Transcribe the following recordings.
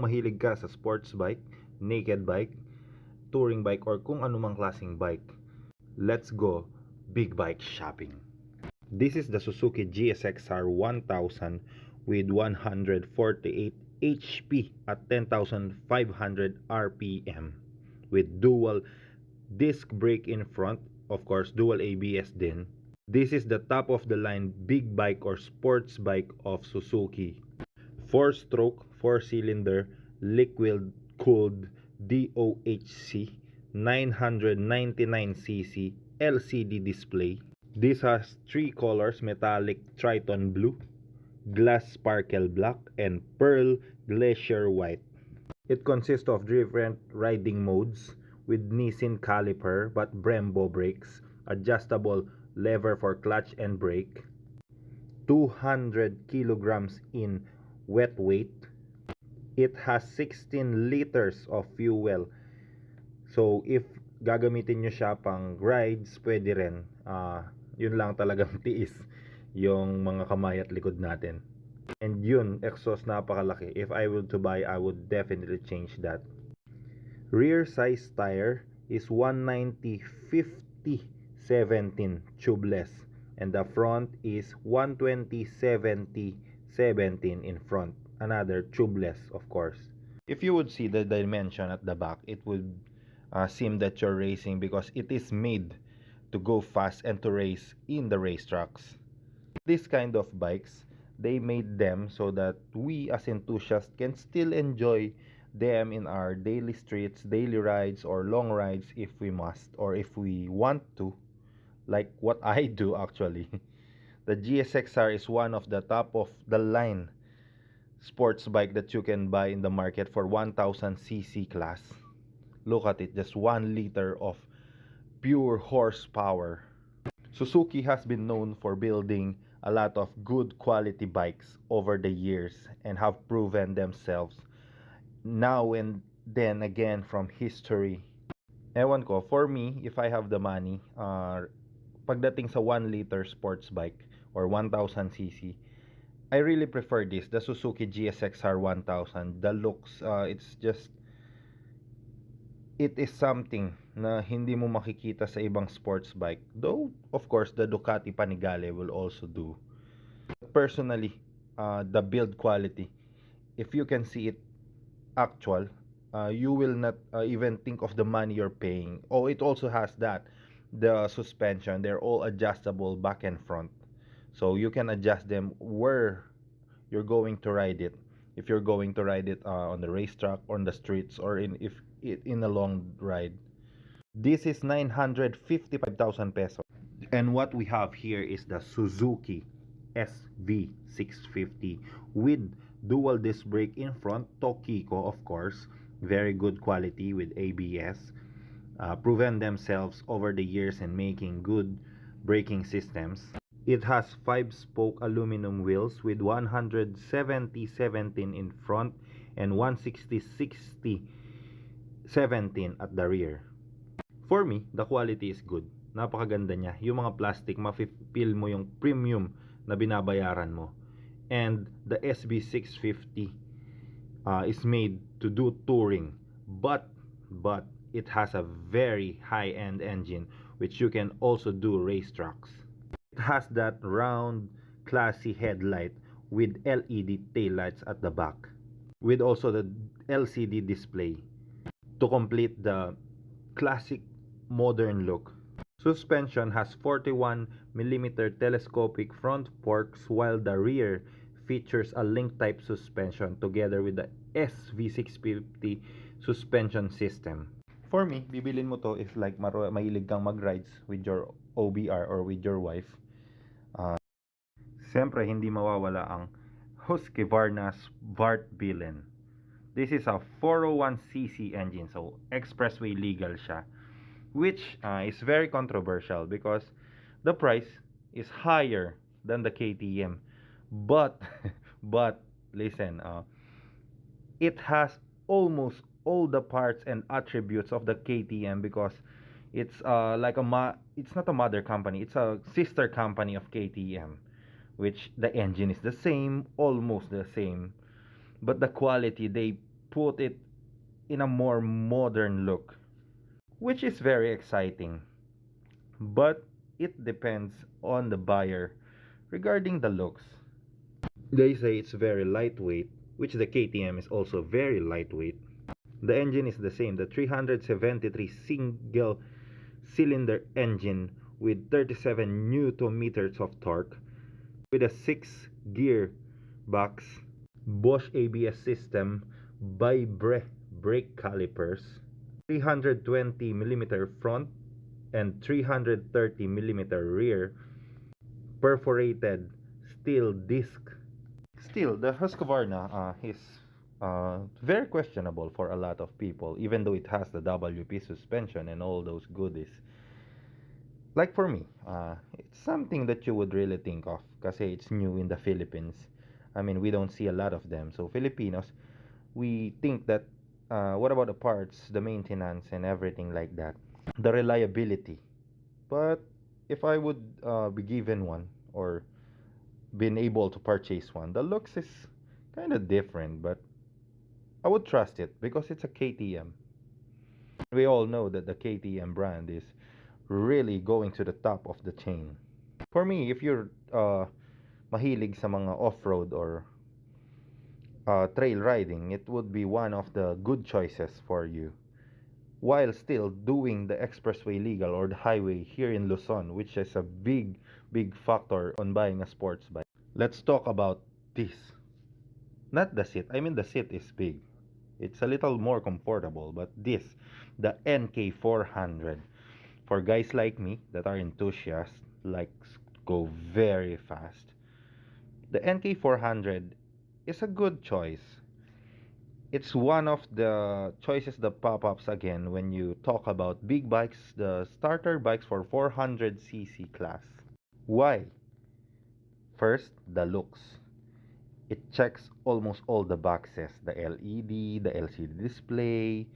Mahilig ka sa sports bike, naked bike, touring bike, or kung anumang klaseng bike, let's go big bike shopping. This is the Suzuki Gsxr 1000 with 148 HP at 10,500 RPM with dual disc brake in front, of course dual ABS din. This is the top of the line big bike or sports bike of Suzuki. 4-stroke, 4-cylinder, liquid cooled DOHC, 999cc LCD display. This has 3 colors: metallic Triton blue, glass sparkle black, and pearl glacier white. It consists of different riding modes with Nissin caliper but Brembo brakes, adjustable lever for clutch and brake, 200 kilograms in wet weight. It has 16 liters of fuel. So if gagamitin nyo siya pang rides, pwede rin. Yun lang talagang tiis yung mga kamay at likod natin. And yun, exhaust napakalaki. If I were to buy, I would definitely change that. Rear size tire is 190/50/17 tubeless, and the front is 120/70/17 in front, another tubeless of course. If you would see the dimension at the back, it would seem that you're racing because it is made to go fast and to race in the racetracks. This kind of bikes, they made them so that we as enthusiasts can still enjoy them in our daily streets, daily rides, or long rides if we must or if we want to, like what I do actually. The Gsxr is one of the top of the line sports bike that you can buy in the market for 1000cc class. Look at it, just 1 liter of pure horsepower. Suzuki has been known for building a lot of good quality bikes over the years and have proven themselves now and then again from history. Ewan ko, for me, if I have the money, pagdating sa 1 liter sports bike or 1000cc, I really prefer this, the Suzuki Gsxr 1000. The looks, it is something na hindi mo makikita sa ibang sports bike. Though, of course, the Ducati Panigale will also do. Personally, the build quality, if you can see it actual, you will not even think of the money you're paying. Oh, it also has that. The suspension, they're all adjustable back and front. So you can adjust them where you're going to ride it. If you're going to ride it on the racetrack, on the streets, or in a long ride. This is 955,000 pesos. And what we have here is the Suzuki Sv 650 with dual disc brake in front, Tokiko of course, very good quality with ABS, proven themselves over the years in making good braking systems. It has 5-spoke aluminum wheels with 170/17 in front and 160/60/17 at the rear. For me, the quality is good. Napakaganda niya. Yung mga plastic, mafe-feel mo yung premium na binabayaran mo. And the SB650 is made to do touring. But it has a very high-end engine which you can also do racetracks. It has that round, classy headlight with LED taillights at the back, with also the LCD display to complete the classic modern look. Suspension has 41mm telescopic front forks, while the rear features a link type suspension together with the SV650 suspension system. For me, bibilin mo to if like mahilig kang mag-rides with your OBR or with your wife. Siyempre, hindi mawawala ang Husqvarna's Vartbilen. This is a 401cc engine, so expressway legal siya, which is very controversial because the price is higher than the KTM. But listen, it has almost all the parts and attributes of the KTM because it's it's not a mother company, it's a sister company of KTM, which the engine is the same, almost the same, but the quality, they put it in a more modern look, which is very exciting. But it depends on the buyer regarding the looks. They say it's very lightweight, which the KTM is also very lightweight. The engine is the same, the 373 single cylinder engine with 37 newton meters of torque, with a 6 gear box, Bosch ABS system, brake calipers, 320 millimeter front and 330 millimeter rear perforated steel disc. Still, the Husqvarna is very questionable for a lot of people, even though it has the WP suspension and all those goodies. Like for me, it's something that you would really think of kasi it's new in the Philippines. I mean, we don't see a lot of them. So Filipinos, we think that what about the parts, the maintenance, and everything like that, the reliability. But if I would be given one or been able to purchase one, the looks is kind of different, but I would trust it because it's a KTM. We all know that the KTM brand is really going to the top of the chain. For me, if you're mahilig sa mga off-road or trail riding, it would be one of the good choices for you, while still doing the expressway legal or the highway here in Luzon, which is a big factor on buying a sports bike. Let's talk about this. Not the seat. I mean, the seat is big. It's a little more comfortable, but this, the NK400, for guys like me that are enthusiasts, like go very fast, the NK400 is a good choice. It's one of the choices that pop ups again when you talk about big bikes, the starter bikes for 400cc class. Why? First, the looks. It checks almost all the boxes, the LED, the LCD display,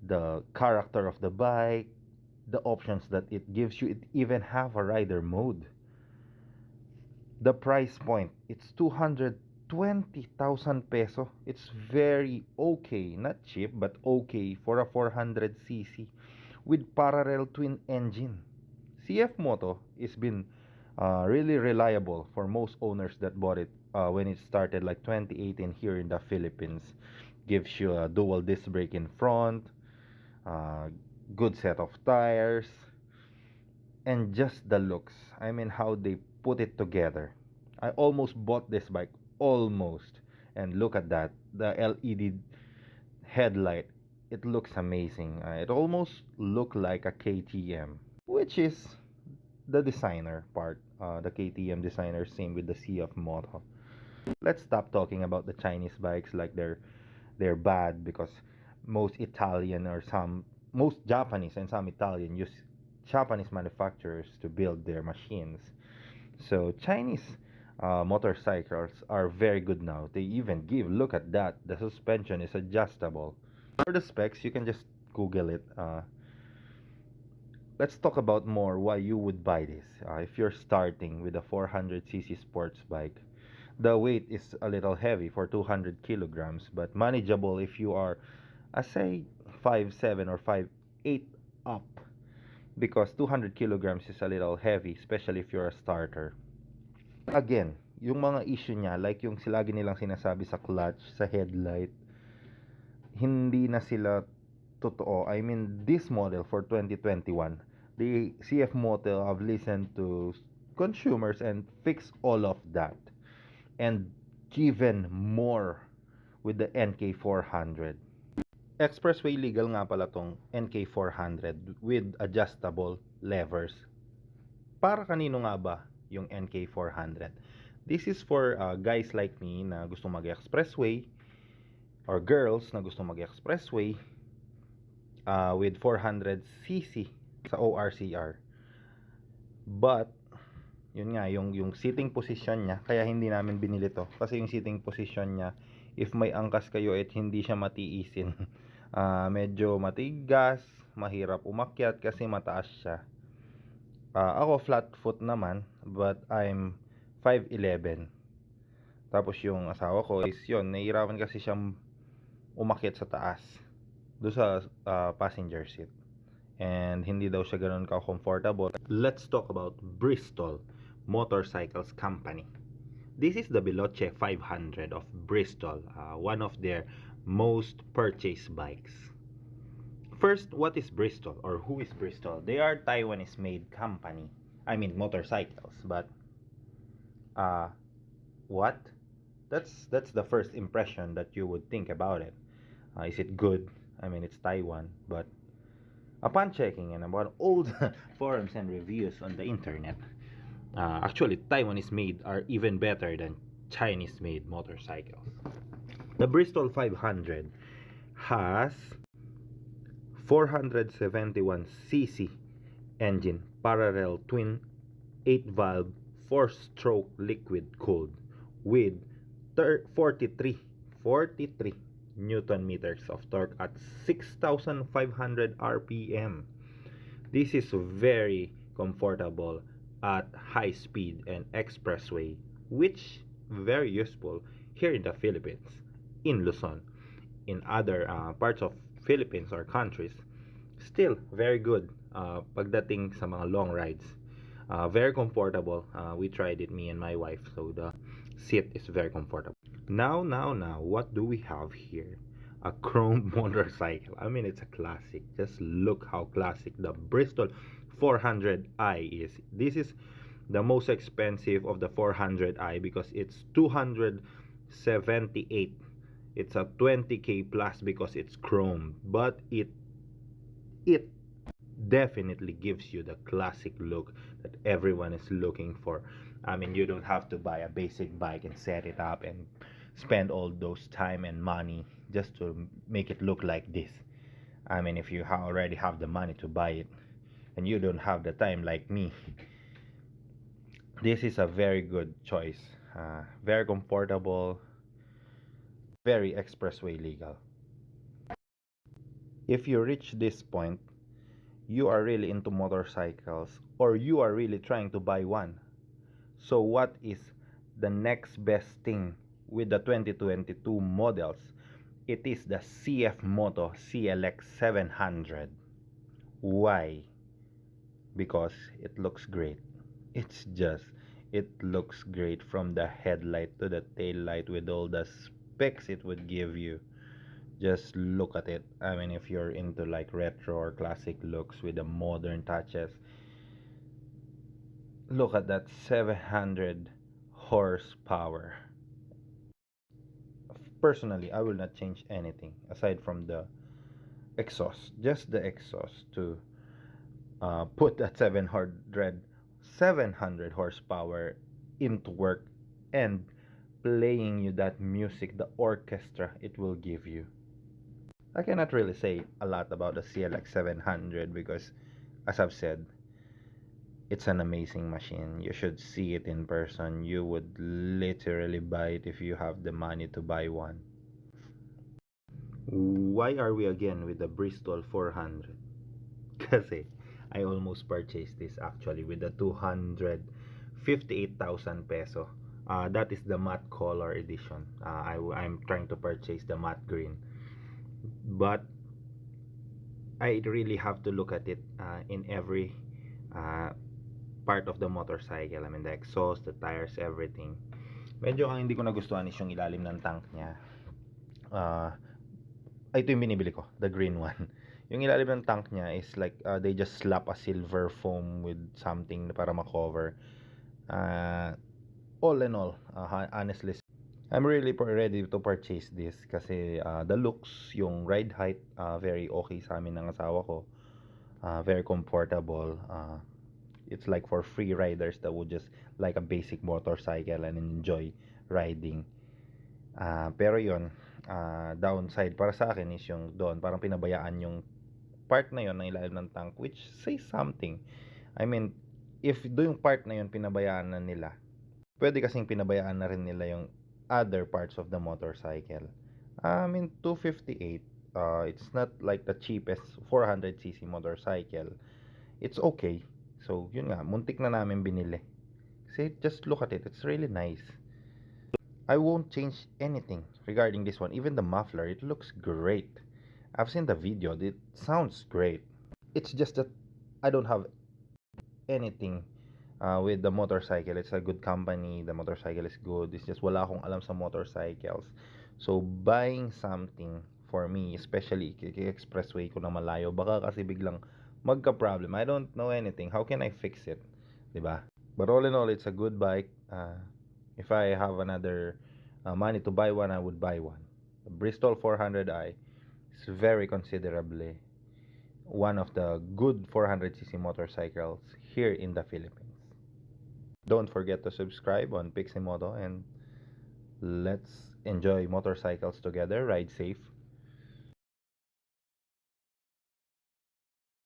the character of the bike, the options that it gives you. It even have a rider mode. The price point, it's 220,000 peso. It's very okay, not cheap, but okay for a 400cc with parallel twin engine. CFMOTO has been really reliable for most owners that bought it when it started like 2018 here in the Philippines. Gives you a dual disc brake in front, uh, good set of tires, and just the looks. I mean, how they put it together. I almost bought this bike, almost. And look at that, the LED headlight. It looks amazing. It almost look like a KTM, which is the designer part. The KTM designer, same with the CFMOTO. Let's stop talking about the Chinese bikes like they're bad because most Italian or some most Japanese and some Italian use Japanese manufacturers to build their machines. So Chinese motorcycles are very good now. They even give, look at that, the suspension is adjustable. For the specs, you can just Google it. Let's talk about more why you would buy this. If you're starting with a 400cc sports bike, the weight is a little heavy for 200 kilograms, but manageable if you are, say, 5'7" or 5'8" up, because 200 kilograms is a little heavy, especially if you're a starter. Again, yung mga issue niya, like yung lagi nilang sinasabi sa clutch, sa headlight, hindi na sila totoo. I mean, this model for 2021, the CFMOTO have listened to consumers and fixed all of that and given more with the NK400. Expressway legal nga pala tong NK400 with adjustable levers. Para kanino nga ba yung NK400? This is for guys like me na gusto mag-expressway or girls na gusto mag-expressway with 400cc sa ORCR. But yun nga, yung sitting position niya, kaya hindi namin binili to kasi yung sitting position niya, if may angkas kayo at hindi siya matiisin, medyo matigas, mahirap umakyat kasi mataas siya. Ako flat foot naman, but I'm 5'11". Tapos yung asawa ko is yun, nahihirapan kasi siyang umakyat sa taas do sa passenger seat, and hindi daw siya ganoon ka-comfortable. Let's talk about Bristol Motorcycles Company. This is the Veloce 500 of Bristol, one of their most purchased bikes. First, what is Bristol, or who is Bristol? They are Taiwanese made company. I mean motorcycles, but what? That's the first impression that you would think about it. Is it good? I mean, it's Taiwan, but upon checking and about old forums and reviews on the internet, actually Taiwanese made are even better than Chinese made motorcycles. The Bristol 500 has 471cc engine, parallel twin 8 valve 4 stroke liquid cooled with 43 newton meters of torque at 6,500 rpm. This is very comfortable at high speed and expressway, which very useful here in the Philippines, in Luzon. In other parts of Philippines or countries, still very good pagdating sa mga long rides. Very comfortable. We tried it, me and my wife, so the seat is very comfortable. Now, what do we have here? A chrome motorcycle. I mean, it's a classic. Just look how classic the Bristol 400i is. This is the most expensive of the 400i because it's 278. It's a 20k plus because it's chrome, but it definitely gives you the classic look that everyone is looking for. I mean, you don't have to buy a basic bike and set it up and spend all those time and money just to make it look like this. I mean, if you already have the money to buy it and you don't have the time like me, this is a very good choice. Very comfortable, very expressway legal. If you reach this point, you are really into motorcycles or you are really trying to buy one. So what is the next best thing with the 2022 models? It is the CFMOTO CLX 700. Why? Because it looks great. It looks great from the headlight to the tail light with all the specs it would give you. Just look at it. I mean, if you're into like retro or classic looks with the modern touches, look at that 700 horsepower. Personally, I will not change anything aside from the exhaust, just the exhaust to put that 700 horsepower into work and playing you that music, the orchestra it will give you. I cannot really say a lot about the CLX 700 because, as I've said, it's an amazing machine. You should see it in person. You would literally buy it if you have the money to buy one. Why are we again with the Bristol 400? Kasi I almost purchased this actually with the 258,000 peso. That is the matte color edition. I'm trying to purchase the matte green, but I really have to look at it in every uh, part of the motorcycle. I mean, the exhaust, the tires, everything. Medyo ang hindi ko nagustuhan is yung ilalim ng tank niya. Ito yung binibili ko, the green one. Yung ilalim ng tank niya is like they just slap a silver foam with something para ma-cover. All in all, honestly, I'm really ready to purchase this kasi the looks, yung ride height, very okay sa amin ng asawa ko. Very comfortable. It's like for free riders that would just like a basic motorcycle and enjoy riding. Pero yon, downside para sa akin is yung doon parang pinabayaan yung part na yon ng ilalim ng tank, which says something. I mean, if do yung part na yon pinabayaan na nila, pwede kasing pinabayaan na rin nila yung other parts of the motorcycle. I mean, 258, it's not like the cheapest 400cc motorcycle. It's okay. So, yun nga, muntik na namin binili. Kasi just look at it, it's really nice. I won't change anything regarding this one. Even the muffler, it looks great. I've seen the video, it sounds great. It's just that I don't have anything with the motorcycle. It's a good company, the motorcycle is good. It's just wala akong alam sa motorcycles. So buying something for me, especially expressway ko na malayo, baka kasi biglang magka-problem. I don't know anything. How can I fix it? 'Di ba? But all in all, it's a good bike. If I have another money to buy one, I would buy one. The Bristol 400i is very considerably one of the good 400cc motorcycles here in the Philippines. Don't forget to subscribe on CFMOTO, and let's enjoy motorcycles together. Ride safe.